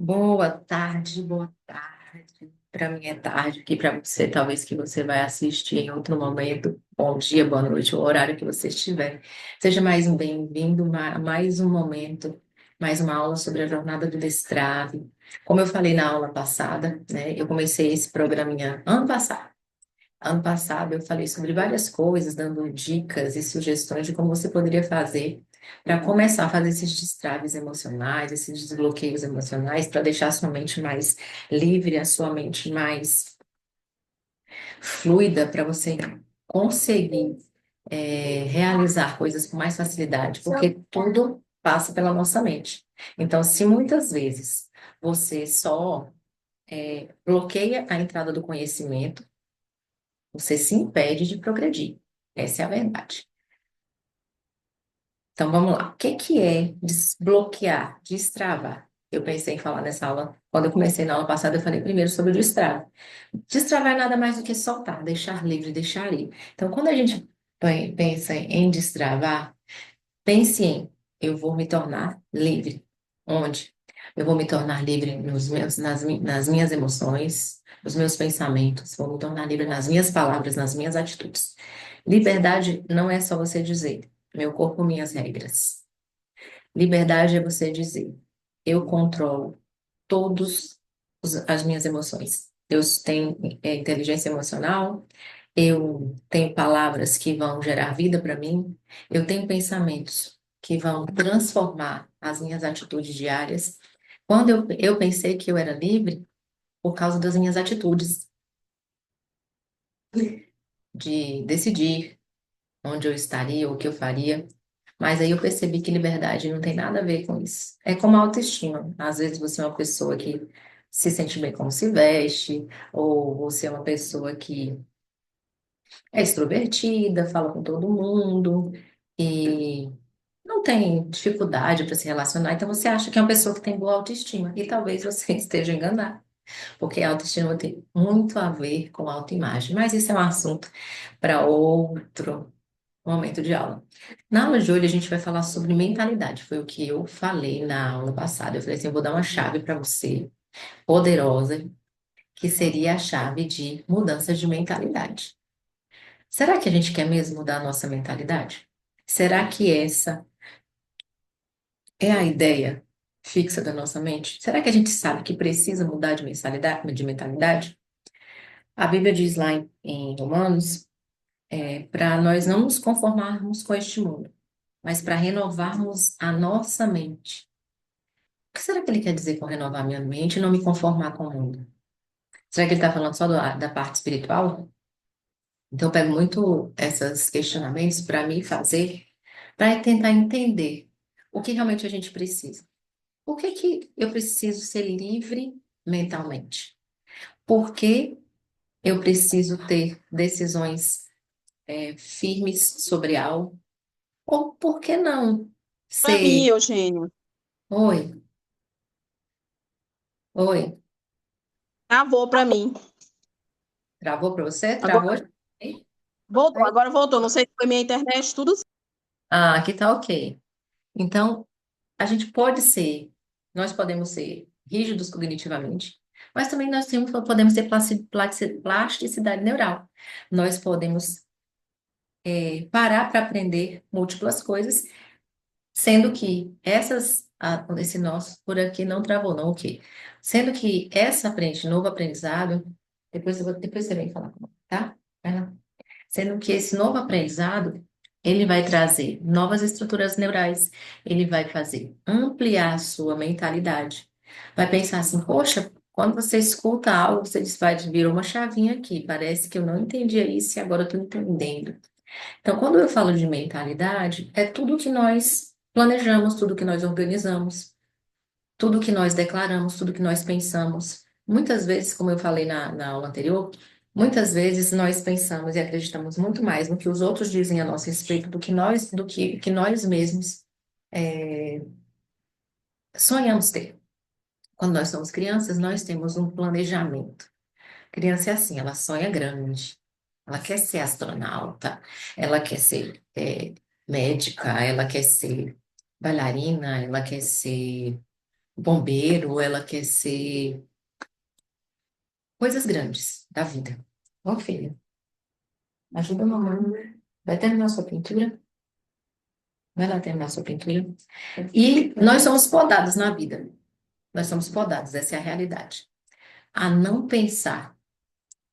Boa tarde, boa tarde. Para mim é tarde, aqui para você, talvez que você vai assistir em outro momento. Bom dia, boa noite, o horário que você estiver. Seja mais um bem-vindo, mais um momento, mais uma aula sobre a jornada do Destrave. Como eu falei na aula passada, né, eu comecei esse programinha ano passado. Ano passado eu falei sobre várias coisas, dando dicas e sugestões de como você poderia fazer para começar a fazer esses destraves emocionais, esses desbloqueios emocionais, para deixar a sua mente mais livre, a sua mente mais fluida, para você conseguir realizar coisas com mais facilidade, porque tudo passa pela nossa mente. Então, se muitas vezes você só bloqueia a entrada do conhecimento, você se impede de progredir. Essa é a verdade. Então vamos lá. O que que é desbloquear, destravar? Eu pensei em falar nessa aula. Quando eu comecei na aula passada, eu falei primeiro sobre o destrave. Destravar é nada mais do que soltar, deixar livre, deixar ir. Então, quando a gente pensa em destravar, pense em eu vou me tornar livre. Onde? Eu vou me tornar livre nas minhas emoções, nos meus pensamentos, vou me tornar livre nas minhas palavras, nas minhas atitudes. Liberdade não é só você dizer, meu corpo, minhas regras. Liberdade é você dizer, eu controlo todas as minhas emoções. Eu tenho inteligência emocional, eu tenho palavras que vão gerar vida para mim, eu tenho pensamentos que vão transformar as minhas atitudes diárias. Quando eu pensei que eu era livre por causa das minhas atitudes, de decidir onde eu estaria, o que eu faria. Mas aí eu percebi que liberdade não tem nada a ver com isso. É como autoestima. Às vezes você é uma pessoa que se sente bem como se veste, ou você é uma pessoa que é extrovertida, fala com todo mundo e não tem dificuldade para se relacionar. Então você acha que é uma pessoa que tem boa autoestima. E talvez você esteja enganado, porque a autoestima tem muito a ver com a autoimagem. Mas isso é um assunto para outro momento de aula. Na aula de hoje, a gente vai falar sobre mentalidade. Foi o que eu falei na aula passada. Eu falei assim: eu vou dar uma chave para você, poderosa, que seria a chave de mudança de mentalidade. Será que a gente quer mesmo mudar a nossa mentalidade? Será que essa é a ideia fixa da nossa mente? Será que a gente sabe que precisa mudar de mentalidade? A Bíblia diz lá em Romanos, para nós não nos conformarmos com este mundo, mas para renovarmos a nossa mente. O que será que ele quer dizer com renovar minha mente e não me conformar com o mundo? Será que ele está falando só da parte espiritual? Então, eu pego muito esses questionamentos para mim fazer, para tentar entender o que realmente a gente precisa. Por que que eu preciso ser livre mentalmente? Por que eu preciso ter decisões, firmes sobre algo? Ou por que não Para mim, ser. Eugênio. Oi, oi, Travou para mim. travou para você? Travou? Agora voltou, agora voltou. Não sei se foi minha internet, tudo. Ah, aqui tá ok. Então, a gente pode ser, nós podemos ser rígidos cognitivamente, mas também podemos ter plasticidade neural. Nós podemos parar para aprender múltiplas coisas, sendo que esse nosso por aqui não travou, não, ok. Sendo que novo aprendizado, depois você vem falar comigo, tá? Vai lá. Sendo que esse novo aprendizado, ele vai trazer novas estruturas neurais, ele vai fazer ampliar a sua mentalidade. Vai pensar assim, poxa, quando você escuta algo, você diz, vai, virou uma chavinha aqui, parece que eu não entendia isso e agora eu estou entendendo. Então, quando eu falo de mentalidade, é tudo que nós planejamos, tudo que nós organizamos, tudo que nós declaramos, tudo que nós pensamos. Muitas vezes, como eu falei na aula anterior, muitas vezes nós pensamos e acreditamos muito mais no que os outros dizem a nosso respeito do que nós mesmos sonhamos ter. Quando nós somos crianças, nós temos um planejamento. Criança é assim, ela sonha grande, ela quer ser astronauta, ela quer ser médica, ela quer ser bailarina, ela quer ser bombeiro, ou ela quer ser coisas grandes da vida. Ó, filha, ajuda a mamãe. Vai terminar sua pintura? Vai lá terminar sua pintura. E nós somos podados na vida. Nós somos podados, essa é a realidade. A não pensar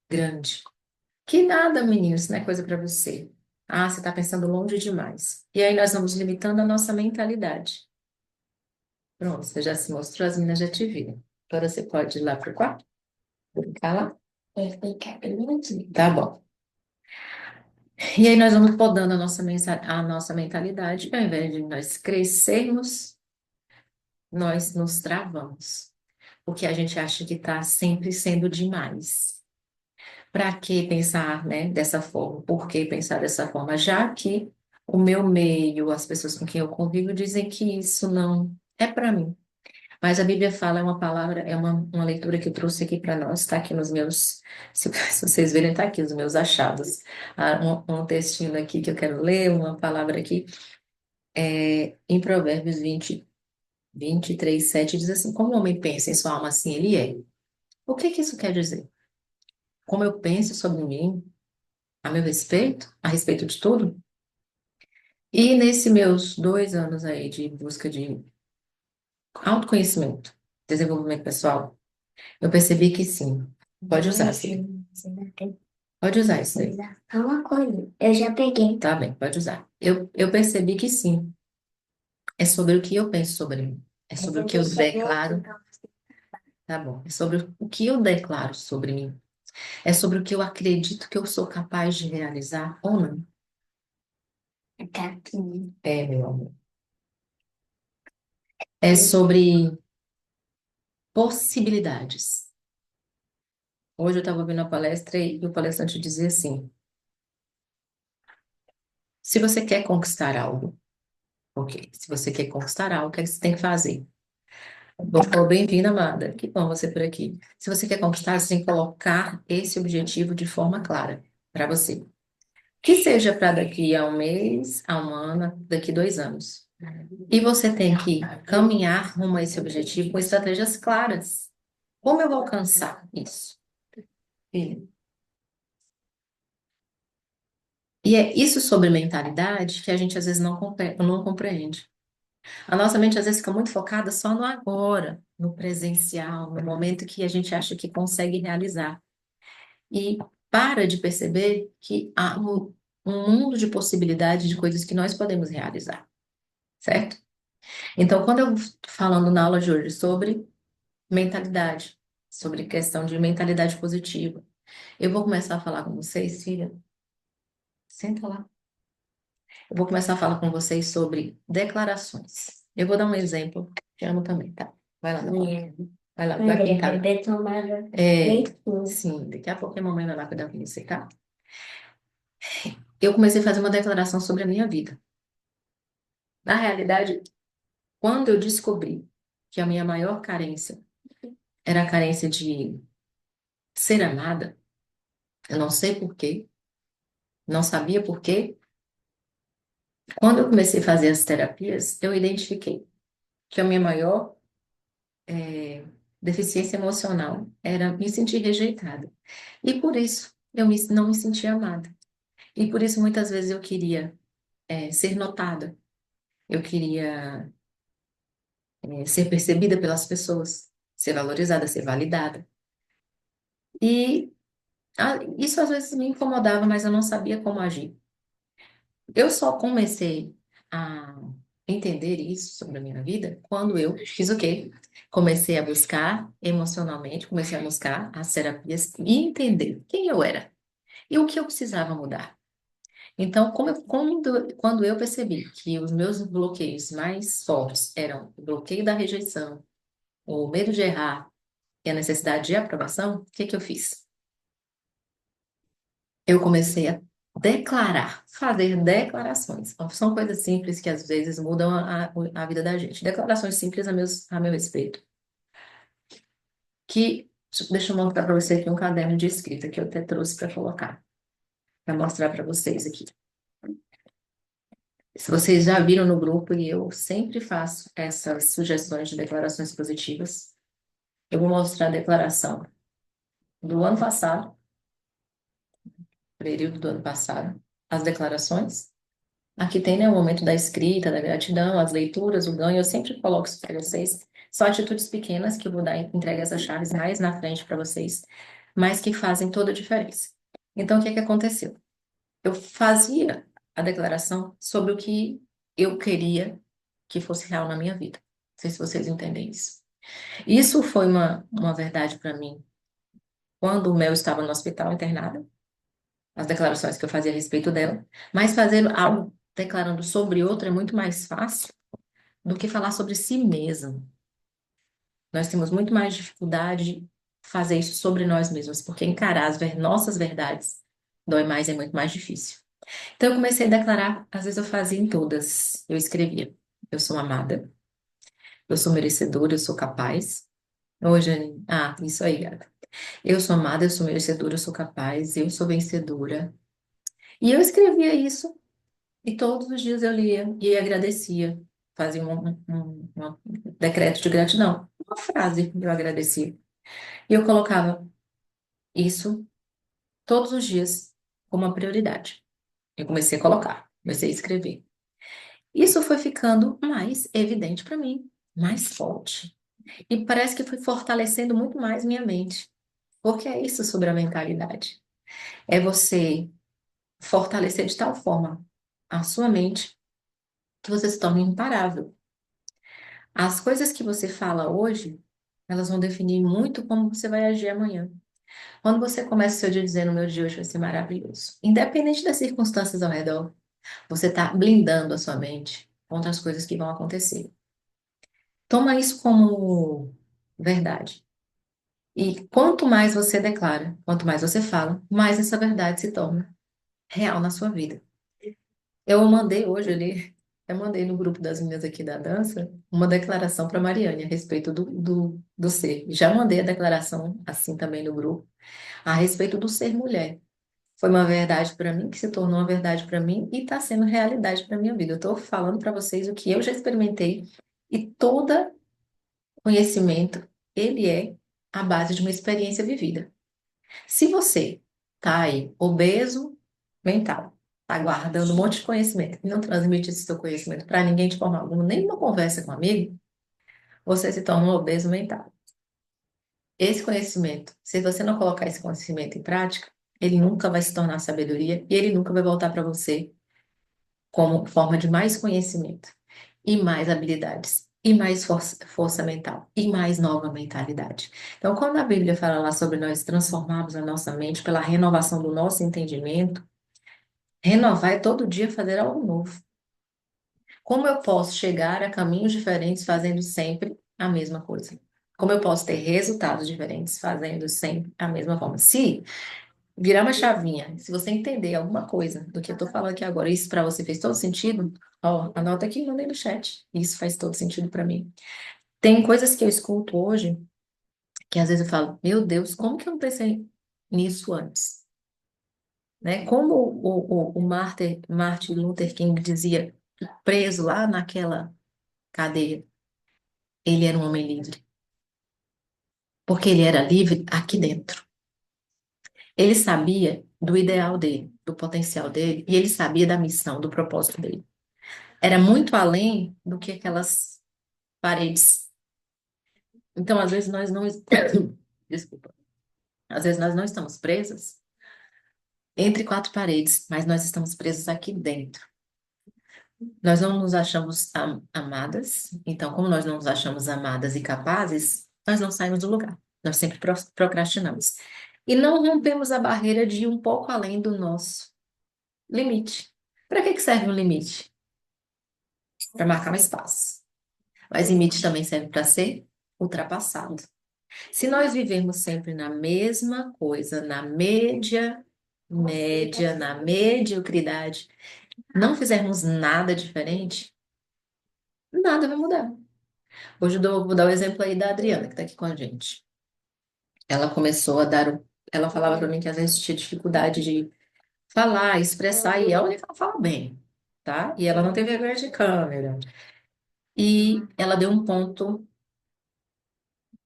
grande. Que nada, menino, isso não é coisa para você. Ah, você está pensando longe demais. E aí nós vamos limitando a nossa mentalidade. Pronto, você já se mostrou, as meninas já te viram. Agora você pode ir lá pro quarto, brincar lá. Ficar bem minutinho. Tá bom. E aí nós vamos podando a nossa mentalidade, e ao invés de nós crescermos, nós nos travamos. Porque a gente acha que está sempre sendo demais. Para que pensar, né, dessa forma? Por que pensar dessa forma? Já que o meu meio, as pessoas com quem eu convivo dizem que isso não é para mim. Mas a Bíblia fala, é uma palavra, é uma leitura que eu trouxe aqui para nós, está aqui nos meus, se vocês verem, está aqui os meus achados. Um textinho aqui que eu quero ler, uma palavra aqui, em Provérbios 23:7 diz assim: como o homem pensa em sua alma, assim ele é. O que que isso quer dizer? Como eu penso sobre mim, a meu respeito, a respeito de tudo? E nesses meus 2 anos aí de busca de autoconhecimento, desenvolvimento pessoal, eu percebi que sim. Pode usar, filho. Pode usar isso daí. É uma coisa. Eu já peguei. Tá bem, pode usar. Eu percebi que sim. É sobre o que eu penso sobre mim. É sobre o que eu declaro. Tá bom. É sobre o que eu declaro sobre mim. É sobre o que eu acredito que eu sou capaz de realizar ou não. Tá aqui. É, meu amor. É sobre possibilidades. Hoje eu estava ouvindo a palestra e o palestrante dizia assim: se você quer conquistar algo, ok. Se você quer conquistar algo, o que é que você tem que fazer? Bom, bem-vinda, amada. Que bom você por aqui. Se você quer conquistar, você tem que colocar esse objetivo de forma clara para você. Que seja para daqui a um mês, a um ano, daqui 2 anos. E você tem que caminhar rumo a esse objetivo com estratégias claras. Como eu vou alcançar isso? Filho? E é isso sobre mentalidade que a gente às vezes não compreende. A nossa mente às vezes fica muito focada só no agora, no presencial, no momento que a gente acha que consegue realizar. E para de perceber que há um mundo de possibilidades de coisas que nós podemos realizar, certo? Então, quando eu estou falando na aula de hoje sobre mentalidade, sobre questão de mentalidade positiva, eu vou começar a falar com vocês, filha, senta lá. Eu vou começar a falar com vocês sobre declarações. Eu vou dar um exemplo, te amo também, tá? Vai lá, vai lá, vai pintar. Sim, daqui a pouco a mamãe vai lá cuidar com você, tá? Eu comecei a fazer uma declaração sobre a minha vida. Na realidade, quando eu descobri que a minha maior carência era a carência de ser amada, eu não sei por quê, não sabia por quê. Quando eu comecei a fazer as terapias, eu identifiquei que a minha maior deficiência emocional era me sentir rejeitada. E por isso não me sentia amada. E por isso muitas vezes eu queria ser notada, eu queria ser percebida pelas pessoas, ser valorizada, ser validada. E isso às vezes me incomodava, mas eu não sabia como agir. Eu só comecei a entender isso sobre a minha vida quando eu fiz o quê? Comecei a buscar emocionalmente, comecei a buscar as terapias e entender quem eu era e o que eu precisava mudar. Então, quando eu percebi que os meus bloqueios mais fortes eram o bloqueio da rejeição, o medo de errar e a necessidade de aprovação, o que que eu fiz? Eu comecei a declarar, fazer declarações. São coisas simples que às vezes mudam a vida da gente. Declarações simples a meu respeito. Que, deixa eu mostrar para você aqui um caderno de escrita que eu até trouxe para colocar, para mostrar para vocês aqui. Se vocês já viram no grupo, e eu sempre faço essas sugestões de declarações positivas, eu vou mostrar a declaração do ano passado, período do ano passado, as declarações. Aqui tem, né, o momento da escrita, da gratidão, as leituras, o ganho. Eu sempre coloco isso para vocês. São atitudes pequenas que eu vou dar, entregar essas chaves mais na frente para vocês, mas que fazem toda a diferença. Então, o que é que aconteceu? Eu fazia a declaração sobre o que eu queria que fosse real na minha vida. Não sei se vocês entendem isso. Isso foi uma verdade para mim quando o Mel estava no hospital internada, as declarações que eu fazia a respeito dela, mas fazer algo declarando sobre outro é muito mais fácil do que falar sobre si mesmo. Nós temos muito mais dificuldade de fazer isso sobre nós mesmos, porque encarar nossas verdades dói mais, é muito mais difícil. Então eu comecei a declarar, às vezes eu fazia em todas, eu escrevia: eu sou amada, eu sou merecedora, eu sou capaz. Hoje, isso aí, gata. Eu sou amada, eu sou merecedora, eu sou capaz, eu sou vencedora. E eu escrevia isso e todos os dias eu lia e agradecia. Fazia um decreto de gratidão. Uma frase eu agradecia. E eu colocava isso todos os dias como uma prioridade. Eu comecei a colocar, comecei a escrever. Isso foi ficando mais evidente para mim, mais forte. E parece que foi fortalecendo muito mais minha mente. Porque é isso sobre a mentalidade. É você fortalecer de tal forma a sua mente que você se torne imparável. As coisas que você fala hoje, elas vão definir muito como você vai agir amanhã. Quando você começa o seu dia dizendo, o meu dia hoje vai ser maravilhoso. Independente das circunstâncias ao redor, você está blindando a sua mente contra as coisas que vão acontecer. Toma isso como verdade. E quanto mais você declara, quanto mais você fala, mais essa verdade se torna real na sua vida. Eu mandei hoje ali, eu mandei no grupo das meninas aqui da dança uma declaração para Mariane a respeito do ser. Já mandei a declaração assim também no grupo, a respeito do ser mulher. Foi uma verdade para mim, que se tornou uma verdade para mim e está sendo realidade para minha vida. Eu estou falando para vocês o que eu já experimentei e todo conhecimento, ele é a base de uma experiência vivida. Se você tá aí obeso mental, tá guardando um monte de conhecimento e não transmite esse seu conhecimento para ninguém de forma alguma, nem uma conversa com um amigo, você se torna um obeso mental. Esse conhecimento, se você não colocar esse conhecimento em prática, ele nunca vai se tornar sabedoria e ele nunca vai voltar para você como forma de mais conhecimento e mais habilidades. E mais força mental, e mais nova mentalidade. Então, quando a Bíblia fala lá sobre nós transformarmos a nossa mente pela renovação do nosso entendimento, renovar é todo dia fazer algo novo. Como eu posso chegar a caminhos diferentes fazendo sempre a mesma coisa? Como eu posso ter resultados diferentes fazendo sempre a mesma forma? Se virar uma chavinha, se você entender alguma coisa do que eu estou falando aqui agora, isso para você fez todo sentido, ó, anota aqui e mandei no chat. Isso faz todo sentido para mim. Tem coisas que eu escuto hoje que às vezes eu falo, meu Deus, como que eu não pensei nisso antes? Né? Como o Martin Luther King dizia, preso lá naquela cadeia, ele era um homem livre, porque ele era livre aqui dentro. Ele sabia do ideal dele, do potencial dele, e ele sabia da missão, do propósito dele. Era muito além do que aquelas paredes. Então, às vezes nós não, desculpa, às vezes nós não estamos presas entre quatro paredes, mas nós estamos presos aqui dentro. Nós não nos achamos amadas, então, como nós não nos achamos amadas e capazes, nós não saímos do lugar. Nós sempre procrastinamos. E não rompemos a barreira de ir um pouco além do nosso limite. Para que que serve um limite? Para marcar um espaço. Mas limite também serve para ser ultrapassado. Se nós vivemos sempre na mesma coisa, na mediocridade, não fizermos nada diferente, nada vai mudar. Hoje vou dar o exemplo aí da Adriana, que está aqui com a gente. Ela começou a ela falava para mim que às vezes tinha dificuldade de falar, expressar, e olha que ela fala bem. tá? E ela não teve vergonha de câmera. E ela deu um ponto,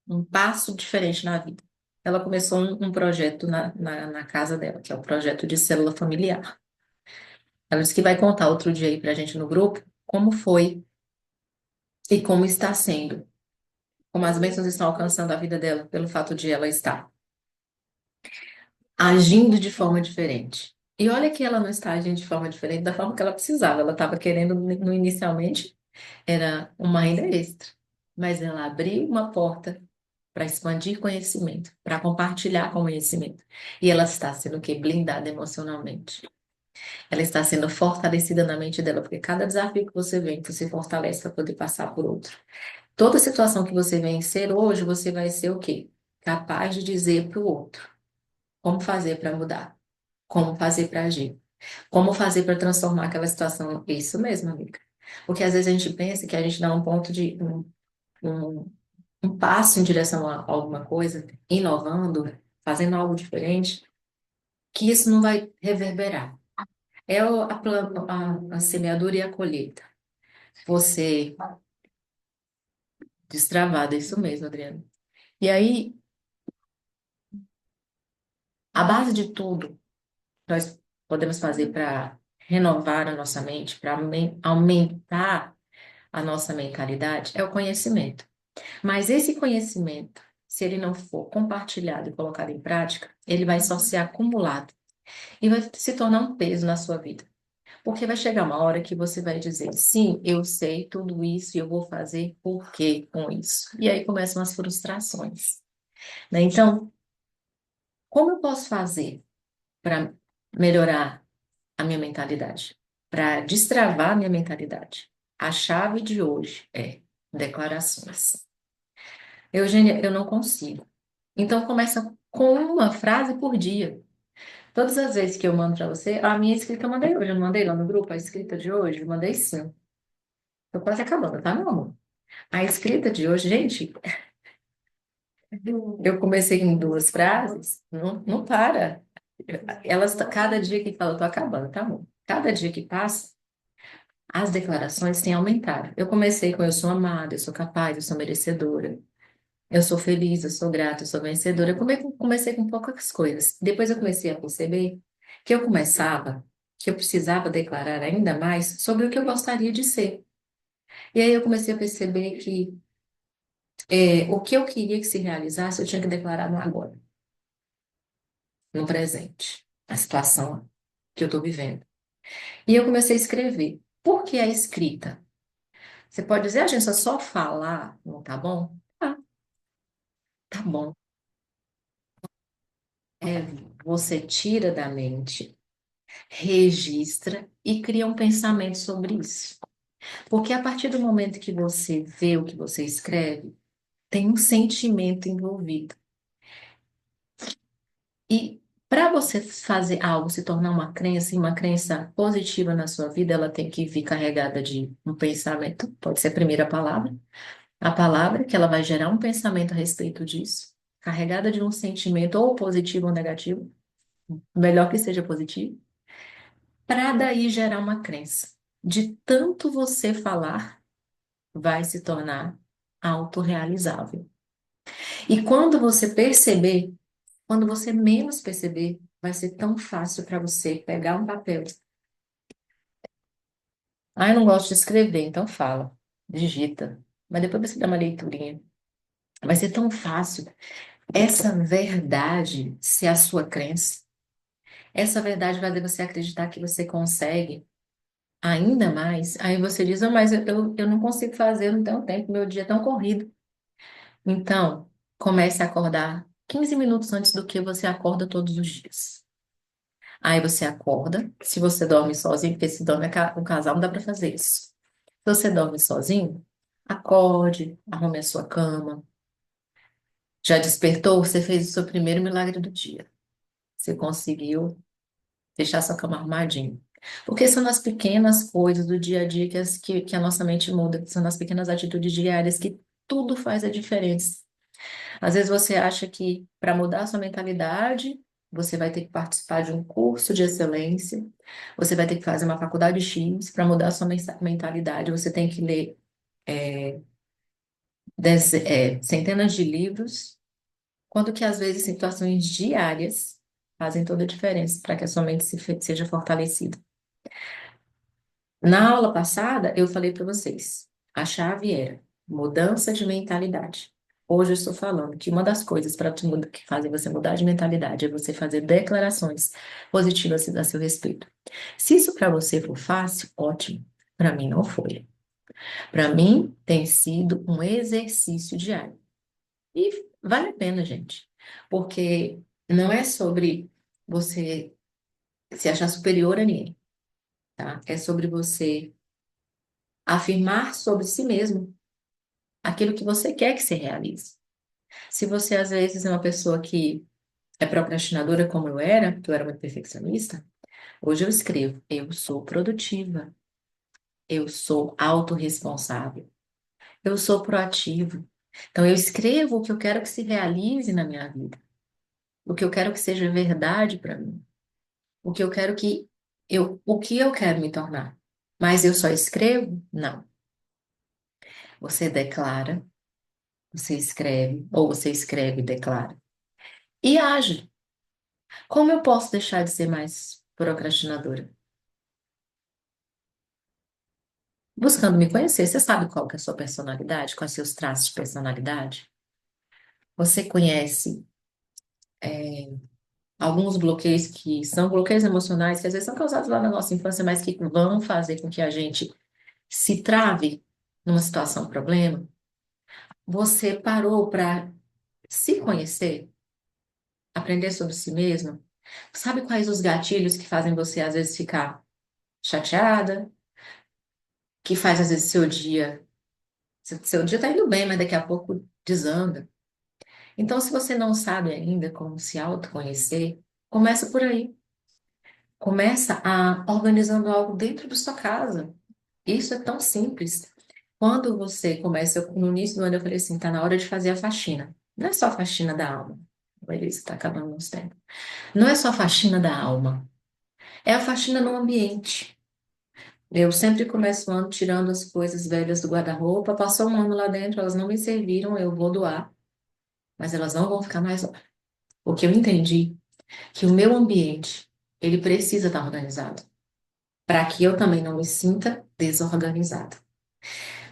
um passo diferente na vida. Ela começou um projeto na casa dela, que é o projeto de célula familiar. Ela disse que vai contar outro dia aí pra gente no grupo como foi e como está sendo, como as bênçãos estão alcançando a vida dela pelo fato de ela estar agindo de forma diferente. E olha que ela não está agindo de forma diferente da forma que ela precisava. Ela estava querendo, no inicialmente, era uma renda extra. Mas ela abriu uma porta para expandir conhecimento, para compartilhar conhecimento. E ela está sendo o quê? Blindada emocionalmente. Ela está sendo fortalecida na mente dela, porque cada desafio que você vem, você fortalece para poder passar por outro. Toda situação que você vem ser hoje, você vai ser o quê? Capaz de dizer para o outro como fazer para mudar, como fazer para agir, como fazer para transformar aquela situação. Isso mesmo, amiga. Porque às vezes a gente pensa que a gente dá um ponto de um, um passo em direção a alguma coisa, inovando, fazendo algo diferente, que isso não vai reverberar. É a semeadura e a colheita. Você destravada, isso mesmo, Adriana. E aí, a base de tudo nós podemos fazer para renovar a nossa mente, para aumentar a nossa mentalidade, é o conhecimento. Mas esse conhecimento, se ele não for compartilhado e colocado em prática, ele vai só ser acumulado e vai se tornar um peso na sua vida. Porque vai chegar uma hora que você vai dizer, sim, eu sei tudo isso e eu vou fazer por quê com isso? E aí começam as frustrações, né? Então, como eu posso fazer para melhorar a minha mentalidade, para destravar a minha mentalidade? A chave de hoje é declarações. Eugênia, eu não consigo. Então, começa com uma frase por dia. Todas as vezes que eu mando para você, a minha escrita eu mandei hoje, eu não mandei lá no grupo, a escrita de hoje, eu mandei sim. Tô quase acabando, tá, meu amor? A escrita de hoje, gente, eu comecei em duas frases, não para. Elas, cada dia que fala, eu tô acabando, tá, amor? Cada dia que passa, as declarações têm aumentado. Eu comecei com eu sou amada, eu sou capaz, eu sou merecedora, eu sou feliz, eu sou grata, eu sou vencedora. Eu comecei com poucas coisas. Depois eu comecei a perceber que eu precisava declarar ainda mais sobre o que eu gostaria de ser. E aí eu comecei a perceber que o que eu queria que se realizasse, eu tinha que declarar no agora, no presente, a situação que eu estou vivendo. E eu comecei a escrever. Por que a escrita? Você pode dizer, a gente só falar não tá bom? Tá bom. É, você tira da mente, registra e cria um pensamento sobre isso. Porque a partir do momento que você vê o que você escreve, tem um sentimento envolvido. E para você fazer algo se tornar uma crença, e uma crença positiva na sua vida, ela tem que vir carregada de um pensamento, pode ser a palavra que ela vai gerar um pensamento a respeito disso, carregada de um sentimento ou positivo ou negativo, melhor que seja positivo, para daí gerar uma crença. De tanto você falar, vai se tornar autorrealizável. E quando você perceber, quando você menos perceber, vai ser tão fácil para você pegar um papel. Ah, eu não gosto de escrever, então fala, digita. Mas depois você dá uma leiturinha. Vai ser tão fácil essa verdade ser a sua crença. Essa verdade vai fazer você acreditar que você consegue ainda mais. Aí você diz, mas eu não consigo fazer, eu não tenho tempo, meu dia é tão corrido. Então, comece a acordar 15 minutos antes do que você acorda todos os dias. Aí você acorda, se você dorme sozinho, porque se dorme um casal, não dá para fazer isso. Se você dorme sozinho, acorde, arrume a sua cama. Já despertou? Você fez o seu primeiro milagre do dia. Você conseguiu deixar sua cama arrumadinha. Porque são nas pequenas coisas do dia a dia que a nossa mente muda, são nas pequenas atitudes diárias que tudo faz a diferença. Às vezes você acha que para mudar a sua mentalidade, você vai ter que participar de um curso de excelência, você vai ter que fazer uma faculdade X para mudar a sua mentalidade, você tem que ler centenas de livros, quando que às vezes situações diárias fazem toda a diferença para que a sua mente seja fortalecida. Na aula passada, eu falei para vocês, a chave era mudança de mentalidade. Hoje eu estou falando que uma das coisas que fazem você mudar de mentalidade é você fazer declarações positivas a seu respeito. Se isso para você for fácil, ótimo. Para mim não foi. Para mim tem sido um exercício diário. E vale a pena, gente, porque não é sobre você se achar superior a ninguém, tá? É sobre você afirmar sobre si mesmo aquilo que você quer que se realize. Se você, às vezes, é uma pessoa que é procrastinadora, como eu era, que eu era muito perfeccionista, hoje eu escrevo: eu sou produtiva, eu sou autorresponsável, eu sou proativo. Então, eu escrevo o que eu quero que se realize na minha vida, o que eu quero que seja verdade para mim, o que eu quero me tornar. Mas eu só escrevo? Não. Você declara, você escreve, ou você escreve e declara. E age. Como eu posso deixar de ser mais procrastinadora? Buscando me conhecer. Você sabe qual que é a sua personalidade? Quais são os seus traços de personalidade? Você conhece alguns bloqueios que são bloqueios emocionais que às vezes são causados lá na nossa infância, mas que vão fazer com que a gente se trave numa situação, problema? Você parou para se conhecer, aprender sobre si mesmo? Sabe quais os gatilhos que fazem você às vezes ficar chateada? Que faz às vezes seu dia tá indo bem, mas daqui a pouco desanda. Então, se você não sabe ainda como se autoconhecer, começa por aí. Começa organizando algo dentro da sua casa. Isso é tão simples. Quando você começa, no início do ano eu falei assim, tá na hora de fazer a faxina. Não é só a faxina da alma. Beleza, está acabando nos tempos. Não é só a faxina da alma. É a faxina no ambiente. Eu sempre começo o ano tirando as coisas velhas do guarda-roupa. Passou um ano lá dentro, elas não me serviram, eu vou doar. Mas elas não vão ficar mais lá. Porque eu entendi que o meu ambiente, ele precisa estar organizado, para que eu também não me sinta desorganizada.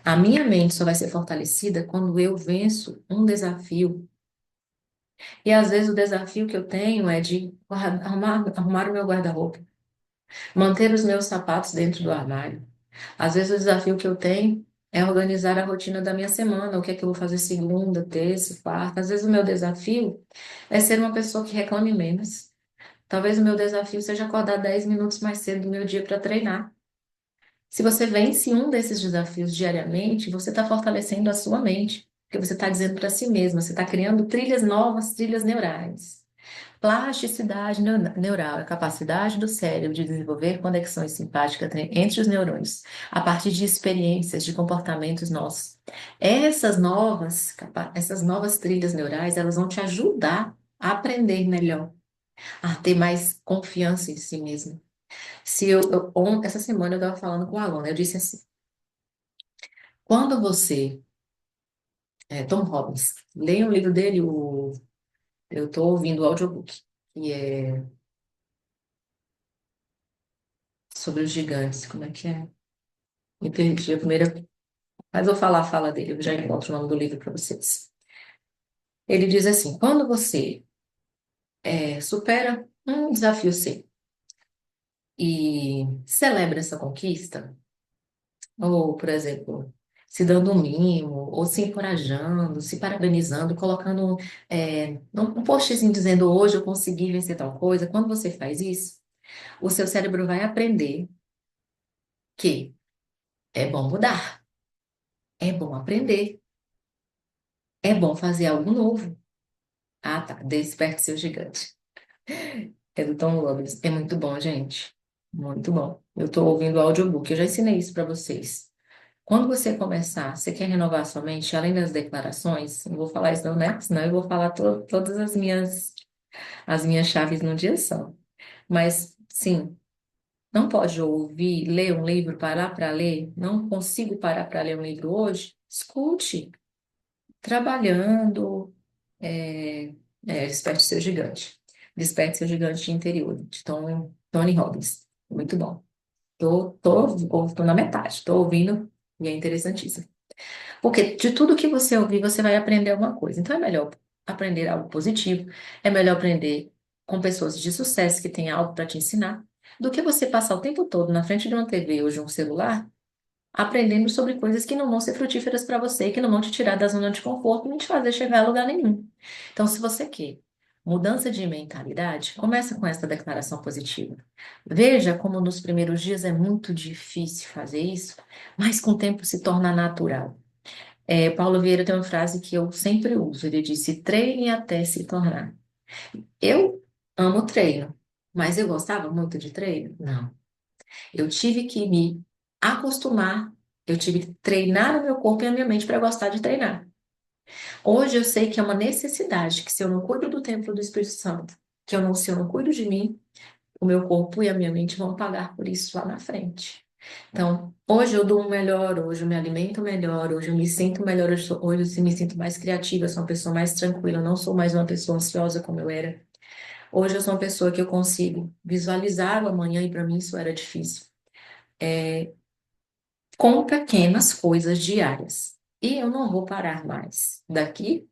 A minha mente só vai ser fortalecida quando eu venço um desafio. E às vezes o desafio que eu tenho é de arrumar o meu guarda-roupa, manter os meus sapatos dentro do armário. Às vezes o desafio que eu tenho é organizar a rotina da minha semana, o que é que eu vou fazer segunda, terça, quarta. Às vezes o meu desafio é ser uma pessoa que reclame menos. Talvez o meu desafio seja acordar 10 minutos mais cedo do meu dia para treinar. Se você vence um desses desafios diariamente, você está fortalecendo a sua mente, porque você está dizendo para si mesma, você está criando trilhas novas, trilhas neurais. Plasticidade neural é a capacidade do cérebro de desenvolver conexões simpáticas entre os neurônios, a partir de experiências, de comportamentos nossos. Essas novas trilhas neurais, elas vão te ajudar a aprender melhor, a ter mais confiança em si mesmo. Essa semana eu estava falando com um aluno, eu disse assim, quando você, Tom Robbins, leia um livro dele, eu estou ouvindo o audiobook, que é sobre os gigantes, como é que é? Me perdi a primeira, mas vou falar a fala dele, eu já encontro o nome do livro para vocês. Ele diz assim, quando você supera um desafio seu e celebra essa conquista, ou, por exemplo, se dando um mimo, ou se encorajando, se parabenizando, colocando um postzinho dizendo hoje eu consegui vencer tal coisa. Quando você faz isso, o seu cérebro vai aprender que é bom mudar, é bom aprender, é bom fazer algo novo. Ah, tá. Desperte seu gigante. É do Tom Robbins. É muito bom, gente. Muito bom. Eu estou ouvindo o audiobook. Eu já ensinei isso para vocês. Quando você começar, você quer renovar sua mente, além das declarações, não vou falar isso não, né? Senão eu vou falar todas as minhas. As minhas chaves no dia são. Mas, sim, não pode ouvir, ler um livro, parar para ler. Não consigo parar para ler um livro hoje? Escute, trabalhando. É, Desperte Seu Gigante. Desperte Seu Gigante Interior, de Tony Robbins. Muito bom. Tô na metade, tô ouvindo e é interessantíssimo. Porque de tudo que você ouvir, você vai aprender alguma coisa. Então é melhor aprender algo positivo, é melhor aprender com pessoas de sucesso que têm algo para te ensinar, do que você passar o tempo todo na frente de uma TV ou de um celular aprendendo sobre coisas que não vão ser frutíferas para você, que não vão te tirar da zona de conforto, nem te fazer chegar a lugar nenhum. Então, se você quer mudança de mentalidade, começa com essa declaração positiva. Veja como nos primeiros dias é muito difícil fazer isso, mas com o tempo se torna natural. Paulo Vieira tem uma frase que eu sempre uso, ele disse, treine até se tornar. Eu amo treino, mas eu gostava muito de treino? Não. Eu tive que me acostumar, eu tive que treinar o meu corpo e a minha mente para gostar de treinar. Hoje eu sei que é uma necessidade, que se eu não cuido do templo do Espírito Santo, se eu não cuido de mim, o meu corpo e a minha mente vão pagar por isso lá na frente. Então, hoje eu durmo melhor, hoje eu me alimento melhor, hoje eu me sinto melhor, hoje eu me sinto mais criativa, eu sou uma pessoa mais tranquila, eu não sou mais uma pessoa ansiosa como eu era. Hoje eu sou uma pessoa que eu consigo visualizar o amanhã e para mim isso era difícil com pequenas coisas diárias. E eu não vou parar mais. Daqui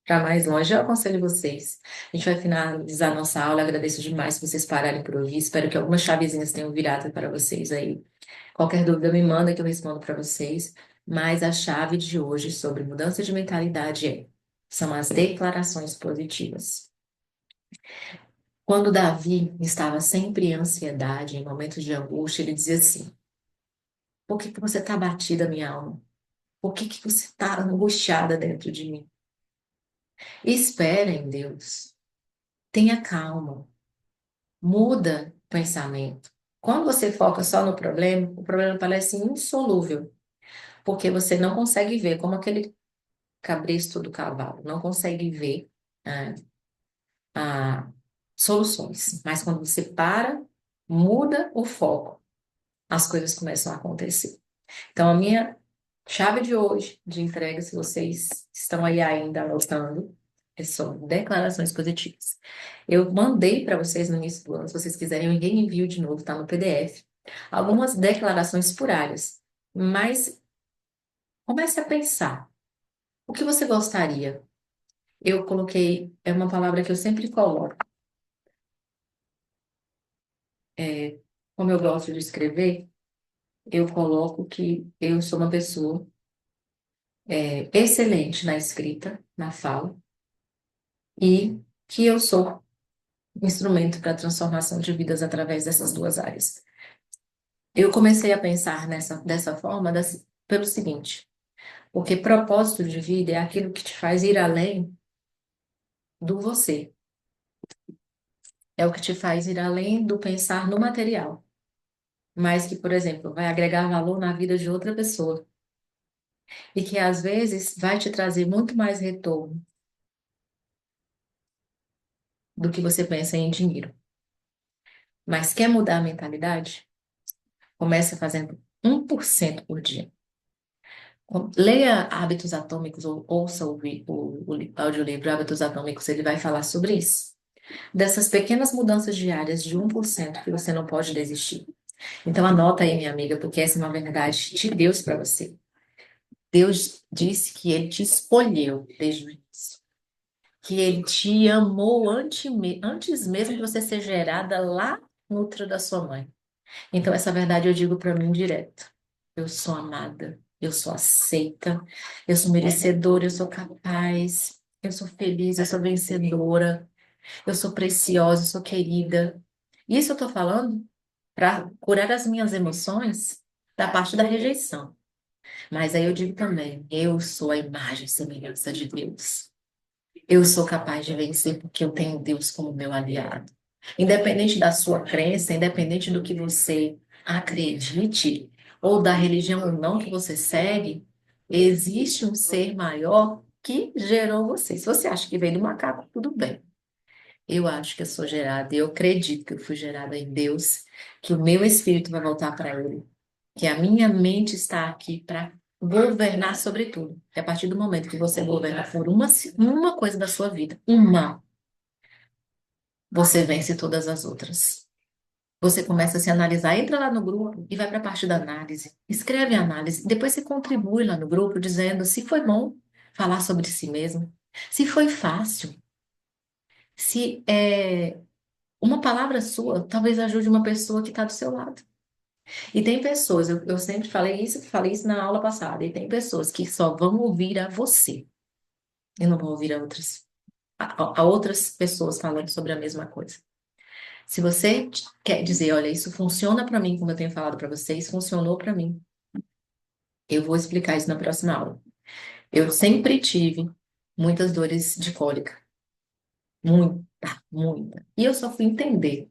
para mais longe, eu aconselho vocês. A gente vai finalizar nossa aula. Agradeço demais se vocês pararem por ouvir. Espero que algumas chavezinhas tenham virado para vocês aí. Qualquer dúvida, me manda que eu respondo para vocês. Mas a chave de hoje sobre mudança de mentalidade são as declarações positivas. Quando Davi estava sempre em ansiedade, em momentos de angústia, ele dizia assim: Por que que você está batida, minha alma? Por que que você está angustiada dentro de mim? Espera em Deus. Tenha calma. Muda o pensamento. Quando você foca só no problema, o problema parece insolúvel, porque você não consegue ver, como aquele cabresto do cavalo, não consegue ver ah, soluções. Mas quando você para, muda o foco, as coisas começam a acontecer. Então, a minha chave de hoje de entrega, se vocês estão aí ainda anotando, são declarações positivas. Eu mandei para vocês no início do ano, se vocês quiserem, eu reenvio de novo, tá no PDF. Algumas declarações por áreas, mas comece a pensar. O que você gostaria? Eu coloquei, é uma palavra que eu sempre coloco, é, como eu gosto de escrever, eu coloco que eu sou uma pessoa excelente na escrita, na fala, e que eu sou instrumento para a transformação de vidas através dessas duas áreas. Eu comecei a pensar dessa forma pelo seguinte, porque propósito de vida é aquilo que te faz ir além do você, é o que te faz ir além do pensar no material, mas que, por exemplo, vai agregar valor na vida de outra pessoa e que às vezes vai te trazer muito mais retorno do que você pensa em dinheiro. Mas quer mudar a mentalidade? Comece fazendo 1% por dia. Leia Hábitos Atômicos ou ouça o audiolivro Hábitos Atômicos, ele vai falar sobre isso. Dessas pequenas mudanças diárias de 1% que você não pode desistir. Então anota aí, minha amiga, porque essa é uma verdade de Deus para você. Deus disse que ele te escolheu desde o início, que ele te amou antes mesmo de você ser gerada lá no útero da sua mãe. Então essa verdade eu digo para mim direto. Eu sou amada, eu sou aceita, eu sou merecedora, eu sou capaz, eu sou feliz, eu sou vencedora, eu sou preciosa, eu sou querida. Isso eu estou falando para curar as minhas emoções da parte da rejeição. Mas aí eu digo também, eu sou a imagem e semelhança de Deus. Eu sou capaz de vencer porque eu tenho Deus como meu aliado. Independente da sua crença, independente do que você acredite, ou da religião ou não que você segue, existe um ser maior que gerou você. Se você acha que veio do macaco, tudo bem. Eu acho que eu sou gerada, e eu acredito que eu fui gerada em Deus, que o meu espírito vai voltar para Ele, que a minha mente está aqui para governar sobre tudo. E a partir do momento que você governa por uma coisa da sua vida, você vence todas as outras. Você começa a se analisar, entra lá no grupo e vai para a parte da análise. Escreve a análise. Depois você contribui lá no grupo dizendo se foi bom falar sobre si mesmo, se foi fácil, se uma palavra sua talvez ajude uma pessoa que está do seu lado. E tem pessoas, eu sempre falei isso na aula passada, e tem pessoas que só vão ouvir a você e não vão ouvir a outras pessoas falando sobre a mesma coisa. Se você quer dizer, olha, isso funciona para mim, como eu tenho falado para vocês, funcionou para mim. Eu vou explicar isso na próxima aula. Eu sempre tive muitas dores de cólica, muita. E eu só fui entender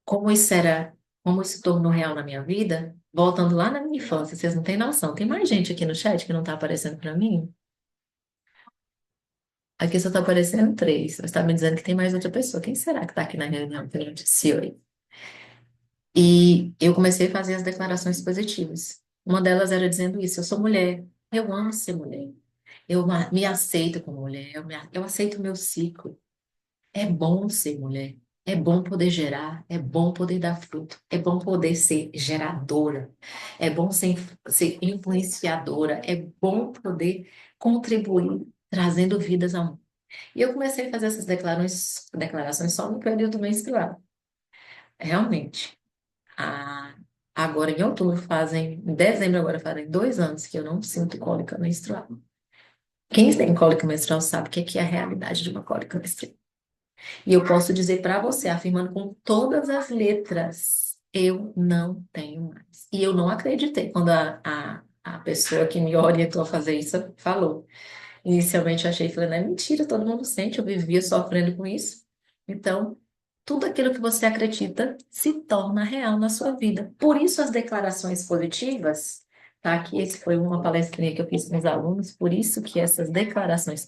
como isso tornou real na minha vida, voltando lá na minha infância. Vocês não têm noção. Tem mais gente aqui no chat que não está aparecendo para mim? Aqui só está aparecendo três. Você está me dizendo que tem mais outra pessoa. Quem será que está aqui na reunião que não disse oi? E eu comecei a fazer as declarações positivas. Uma delas era dizendo isso: eu sou mulher, eu amo ser mulher, me aceito como mulher, eu aceito o meu ciclo. É bom ser mulher, é bom poder gerar, é bom poder dar fruto, é bom poder ser geradora, é bom ser influenciadora, é bom poder contribuir, trazendo vidas ao mundo. E eu comecei a fazer essas declarações só no período menstrual. Realmente. Ah, agora em outubro em dezembro agora fazem 2 anos que eu não sinto cólica menstrual. Quem tem cólica menstrual sabe o que é a realidade de uma cólica menstrual. E eu posso dizer para você, afirmando com todas as letras, eu não tenho mais. E eu não acreditei quando a pessoa que me orientou a fazer isso falou. Inicialmente eu achei, falei, não é mentira, todo mundo sente, eu vivia sofrendo com isso. Então, tudo aquilo que você acredita se torna real na sua vida. Por isso as declarações positivas, tá? Aqui esse foi uma palestrinha que eu fiz com os alunos, por isso que essas declarações